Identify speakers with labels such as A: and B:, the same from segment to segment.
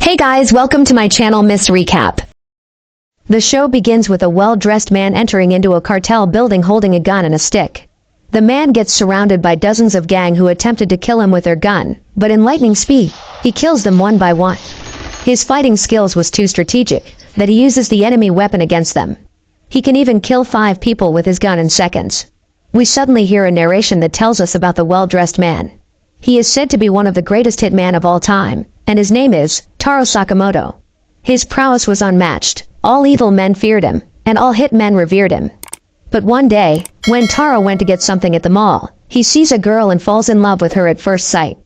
A: Hey guys, welcome to my channel Miss Recap. The show begins with a well-dressed man entering into a cartel building holding a gun and a stick. The man gets surrounded by dozens of gang who attempted to kill him with their gun, but in lightning speed, he kills them one by one. His fighting skills was too strategic, that he uses the enemy weapon against them. He can even kill 5 people with his gun in seconds. We suddenly hear a narration that tells us about the well-dressed man. He is said to be one of the greatest hitman of all time, and his name is Taro Sakamoto. His prowess was unmatched, all evil men feared him, and all hitmen revered him. But one day, when Taro went to get something at the mall, he sees a girl and falls in love with her at first sight.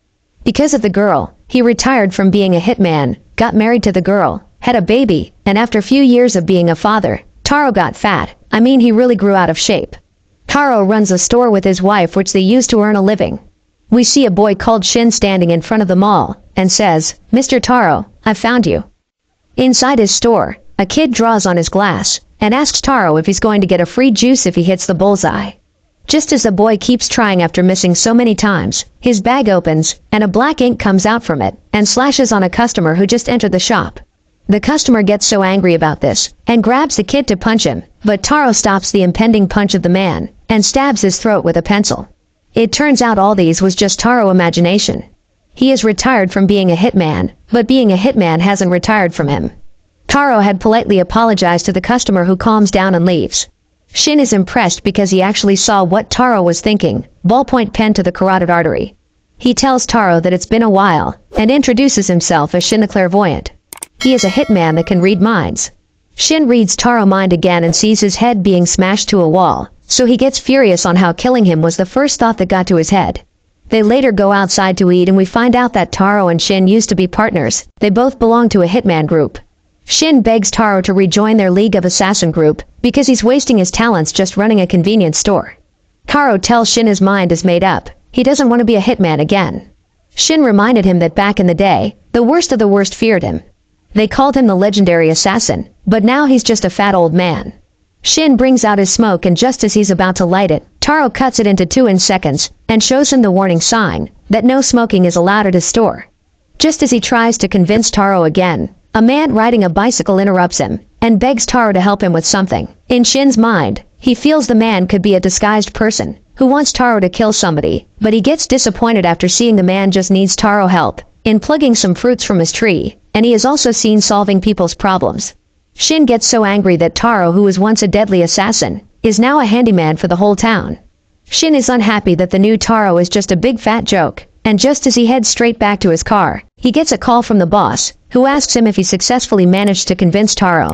A: Because of the girl, he retired from being a hitman, got married to the girl, had a baby, and after a few years of being a father, Taro got fat. He really grew out of shape. Taro runs a store with his wife which they use to earn a living. We see a boy called Shin standing in front of the mall, and says, "Mr. Taro, I've found you." Inside his store, a kid draws on his glass, and asks Taro if he's going to get a free juice if he hits the bullseye. Just as the boy keeps trying after missing so many times, his bag opens, and a black ink comes out from it, and slashes on a customer who just entered the shop. The customer gets so angry about this, and grabs the kid to punch him, but Taro stops the impending punch of the man, and stabs his throat with a pencil. It turns out all these was just Taro imagination. He is retired from being a hitman, but being a hitman hasn't retired from him. Taro had politely apologized to the customer who calms down and leaves. Shin is impressed because he actually saw what Taro was thinking, ballpoint pen to the carotid artery. He tells Taro that it's been a while, and introduces himself as Shin the clairvoyant. He is a hitman that can read minds. Shin reads Taro mind again and sees his head being smashed to a wall, so he gets furious on how killing him was the first thought that got to his head. They later go outside to eat and we find out that Taro and Shin used to be partners. They both belong to a hitman group. Shin begs Taro to rejoin their League of Assassin group, because he's wasting his talents just running a convenience store. Taro tells Shin his mind is made up. He doesn't want to be a hitman again. Shin reminded him that back in the day, the worst of the worst feared him. They called him the legendary assassin, but now he's just a fat old man. Shin brings out his smoke and just as he's about to light it, Taro cuts it into 2 in seconds, and shows him the warning sign, that no smoking is allowed at his store. Just as he tries to convince Taro again, a man riding a bicycle interrupts him, and begs Taro to help him with something. In Shin's mind, he feels the man could be a disguised person, who wants Taro to kill somebody, but he gets disappointed after seeing the man just needs Taro help, in plugging some fruits from his tree, and he is also seen solving people's problems. Shin gets so angry that Taro, who was once a deadly assassin, is now a handyman for the whole town. Shin is unhappy that the new Taro is just a big fat joke, and just as he heads straight back to his car, he gets a call from the boss, who asks him if he successfully managed to convince Taro.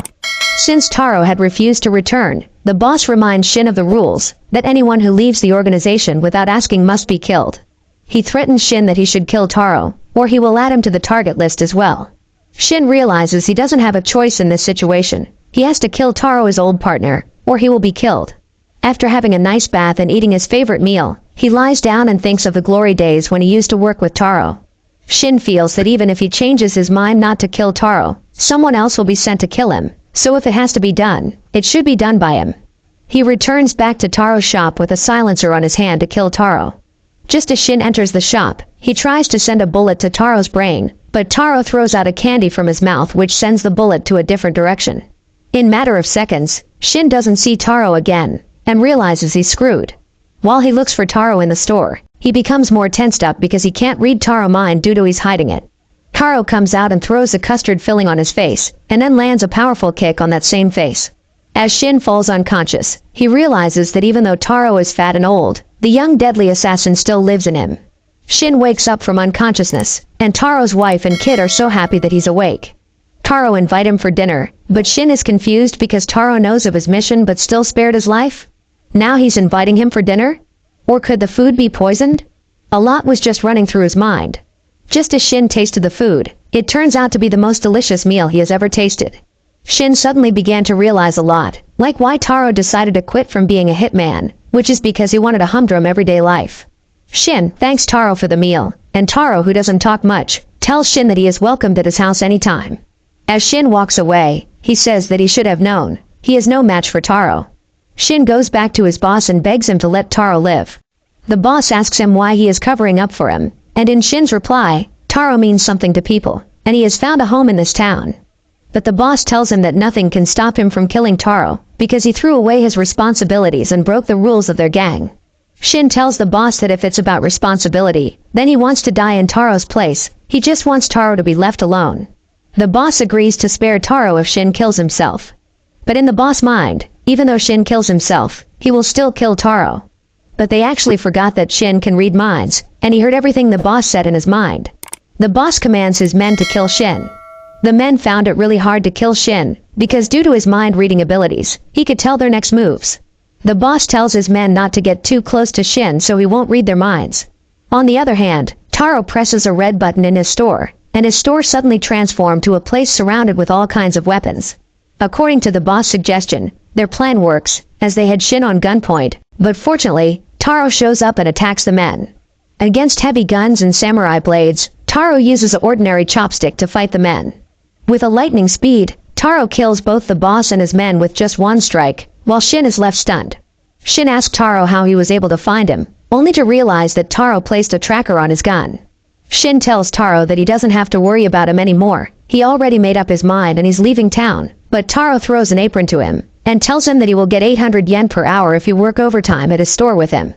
A: Since Taro had refused to return, the boss reminds Shin of the rules, that anyone who leaves the organization without asking must be killed. He threatens Shin that he should kill Taro, or he will add him to the target list as well. Shin realizes he doesn't have a choice in this situation. He has to kill Taro, his old partner, or he will be killed. After having a nice bath and eating his favorite meal, he lies down and thinks of the glory days when he used to work with Taro. Shin feels that even if he changes his mind not to kill Taro, someone else will be sent to kill him, so if it has to be done, it should be done by him. He returns back to Taro's shop with a silencer on his hand to kill Taro. Just as Shin enters the shop, he tries to send a bullet to Taro's brain, but Taro throws out a candy from his mouth which sends the bullet to a different direction. In matter of seconds, Shin doesn't see Taro again, and realizes he's screwed. While he looks for Taro in the store, he becomes more tensed up because he can't read Taro's mind due to he's hiding it. Taro comes out and throws a custard filling on his face, and then lands a powerful kick on that same face. As Shin falls unconscious, he realizes that even though Taro is fat and old, the young deadly assassin still lives in him. Shin wakes up from unconsciousness, and Taro's wife and kid are so happy that he's awake. Taro invites him for dinner, but Shin is confused because Taro knows of his mission but still spared his life. Now he's inviting him for dinner? Or could the food be poisoned? A lot was just running through his mind. Just as Shin tasted the food, it turns out to be the most delicious meal he has ever tasted. Shin suddenly began to realize a lot, like why Taro decided to quit from being a hitman, which is because he wanted a humdrum everyday life. Shin thanks Taro for the meal, and Taro, who doesn't talk much, tells Shin that he is welcomed at his house anytime. As Shin walks away, he says that he should have known. He is no match for Taro. Shin goes back to his boss and begs him to let Taro live. The boss asks him why he is covering up for him, and in Shin's reply, Taro means something to people. and he has found a home in this town. But the boss tells him that nothing can stop him from killing Taro, because he threw away his responsibilities and broke the rules of their gang. Shin tells the boss that if it's about responsibility, then he wants to die in Taro's place. He just wants Taro to be left alone. The boss agrees to spare Taro if Shin kills himself. But in the boss' mind, even though Shin kills himself, he will still kill Taro. But they actually forgot that Shin can read minds, and he heard everything the boss said in his mind. The boss commands his men to kill Shin. The men found it really hard to kill Shin, because due to his mind-reading abilities, he could tell their next moves. The boss tells his men not to get too close to Shin so he won't read their minds. On the other hand, Taro presses a red button in his store, and his store suddenly transformed to a place surrounded with all kinds of weapons. According to the boss' suggestion, their plan works, as they had Shin on gunpoint, but fortunately, Taro shows up and attacks the men. Against heavy guns and samurai blades, Taro uses an ordinary chopstick to fight the men. With a lightning speed, Taro kills both the boss and his men with just one strike, while Shin is left stunned. Shin asks Taro how he was able to find him, only to realize that Taro placed a tracker on his gun. Shin tells Taro that he doesn't have to worry about him anymore. He already made up his mind and he's leaving town, but Taro throws an apron to him, and tells him that he will get 800 yen per hour if you work overtime at his store with him.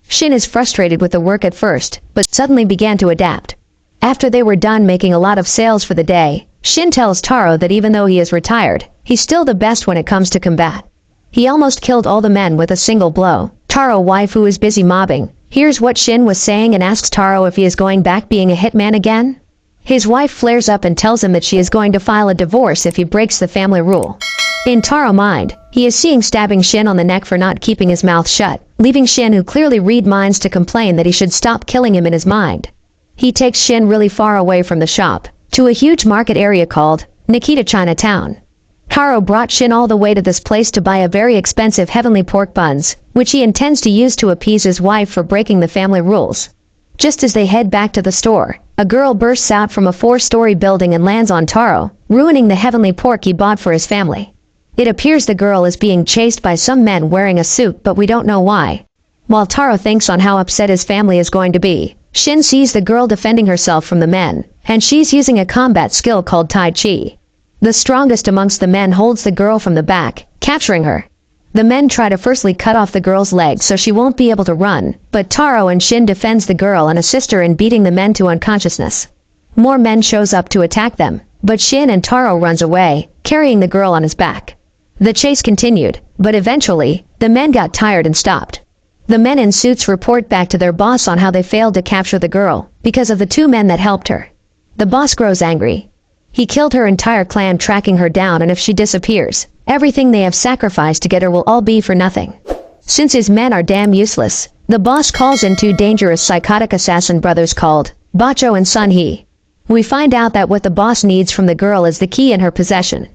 A: Shin is frustrated with the work at first, but suddenly began to adapt. After they were done making a lot of sales for the day, Shin tells Taro that even though he is retired, he's still the best when it comes to combat. He almost killed all the men with a single blow. Taro's wife, who is busy mobbing, hears what Shin was saying and asks Taro if he is going back being a hitman again. His wife flares up and tells him that she is going to file a divorce if he breaks the family rule. In Taro's mind, he is seeing stabbing Shin on the neck for not keeping his mouth shut, leaving Shin, who clearly read minds, to complain that he should stop killing him in his mind. He takes Shin really far away from the shop, to a huge market area called Nikita Chinatown. Taro brought Shin all the way to this place to buy a very expensive heavenly pork buns, which he intends to use to appease his wife for breaking the family rules. Just as they head back to the store, a girl bursts out from a 4-story building and lands on Taro, ruining the heavenly pork he bought for his family. It appears the girl is being chased by some men wearing a suit, but we don't know why. While Taro thinks on how upset his family is going to be, Shin sees the girl defending herself from the men, and she's using a combat skill called Tai Chi. The strongest amongst the men holds the girl from the back, capturing her. The men try to firstly cut off the girl's legs so she won't be able to run, but Taro and Shin defends the girl and assist her in beating the men to unconsciousness. More men shows up to attack them, but Shin and Taro runs away, carrying the girl on his back. The chase continued, but eventually, the men got tired and stopped. The men in suits report back to their boss on how they failed to capture the girl, because of the 2 men that helped her. The boss grows angry. He killed her entire clan, tracking her down, and if she disappears, everything they have sacrificed to get her will all be for nothing. Since his men are damn useless, the boss calls in 2 dangerous psychotic assassin brothers called Bacho and Sun-hee. We find out that what the boss needs from the girl is the key in her possession.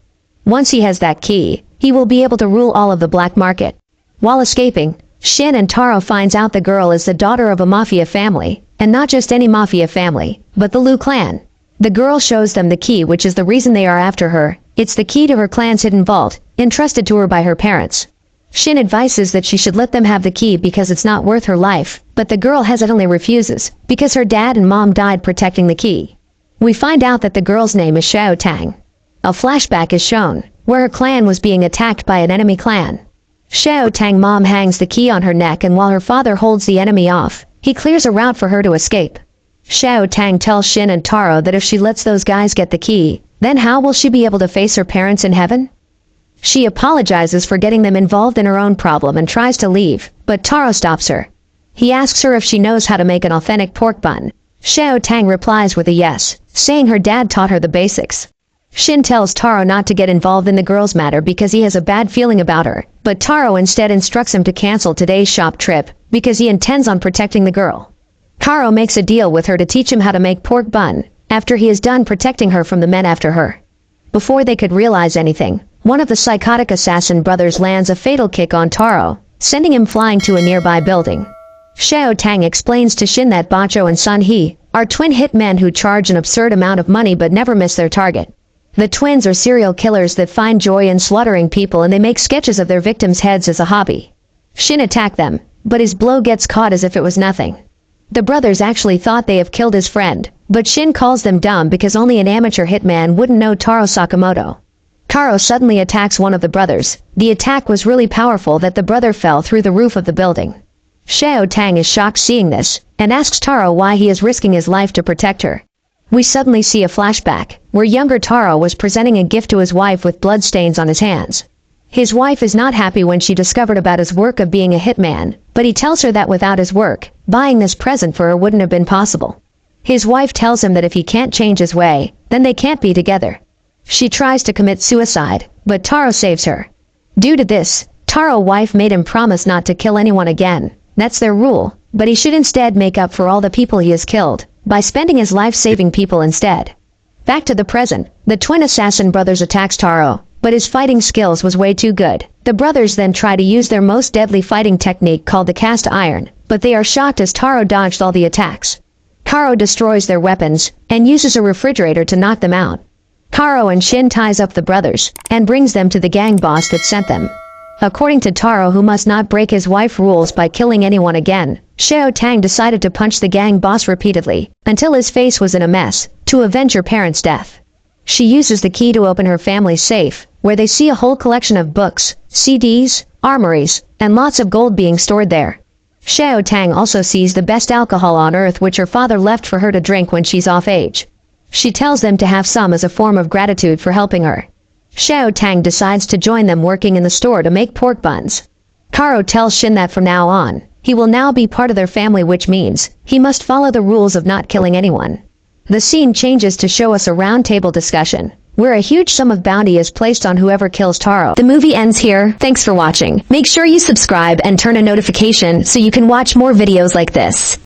A: Once he has that key, he will be able to rule all of the black market. While escaping, Shin and Taro finds out the girl is the daughter of a mafia family, and not just any mafia family, but the Liu clan. The girl shows them the key, which is the reason they are after her. It's the key to her clan's hidden vault, entrusted to her by her parents. Shin advises that she should let them have the key because it's not worth her life, but the girl hesitantly refuses, because her dad and mom died protecting the key. We find out that the girl's name is Xiao Tang. A flashback is shown, where her clan was being attacked by an enemy clan. Xiao Tang mom hangs the key on her neck, and while her father holds the enemy off, he clears a route for her to escape. Xiao Tang tells Shin and Taro that if she lets those guys get the key, then how will she be able to face her parents in heaven? She apologizes for getting them involved in her own problem and tries to leave, but Taro stops her. He asks her if she knows how to make an authentic pork bun. Xiao Tang replies with a yes, saying her dad taught her the basics. Shin tells Taro not to get involved in the girl's matter because he has a bad feeling about her, but Taro instead instructs him to cancel today's shop trip because he intends on protecting the girl. Taro makes a deal with her to teach him how to make pork bun, after he is done protecting her from the men after her. Before they could realize anything, one of the psychotic assassin brothers lands a fatal kick on Taro, sending him flying to a nearby building. Xiao Tang explains to Shin that Bacho and Sun-hee are twin hitmen who charge an absurd amount of money but never miss their target. The twins are serial killers that find joy in slaughtering people, and they make sketches of their victims' heads as a hobby. Shin attacked them, but his blow gets caught as if it was nothing. The brothers actually thought they have killed his friend, But Shin calls them dumb because only an amateur hitman wouldn't know Taro Sakamoto. Taro suddenly attacks one of the brothers. The attack was really powerful that the brother fell through the roof of the building. Xiao Tang is shocked seeing this, and asks Taro why he is risking his life to protect her. We suddenly see a flashback, where younger Taro was presenting a gift to his wife with bloodstains on his hands. His wife is not happy when she discovered about his work of being a hitman, but he tells her that without his work, buying this present for her wouldn't have been possible. His wife tells him that if he can't change his way, then they can't be together. She tries to commit suicide, but Taro saves her. Due to this, Taro's wife made him promise not to kill anyone again. That's their rule, but he should instead make up for all the people he has killed, by spending his life saving people instead. Back to the present, the twin assassin brothers attacks Taro, but his fighting skills was way too good. The brothers then try to use their most deadly fighting technique called the cast iron, but they are shocked as Taro dodged all the attacks. Taro destroys their weapons, and uses a refrigerator to knock them out. Taro and Shin ties up the brothers, and brings them to the gang boss that sent them. According to Taro, who must not break his wife rules by killing anyone again, Xiao Tang decided to punch the gang boss repeatedly, until his face was in a mess, to avenge her parents' death. She uses the key to open her family's safe, where they see a whole collection of books, CDs, armories, and lots of gold being stored there. Xiao Tang also sees the best alcohol on earth which her father left for her to drink when she's off age. She tells them to have some as a form of gratitude for helping her. Xiao Tang decides to join them working in the store to make pork buns. Taro tells Shin that from now on, he will now be part of their family, which means he must follow the rules of not killing anyone. The scene changes to show us a round table discussion, where a huge sum of bounty is placed on whoever kills Taro. The movie ends here. Thanks for watching. Make sure you subscribe and turn on notification so you can watch more videos like this.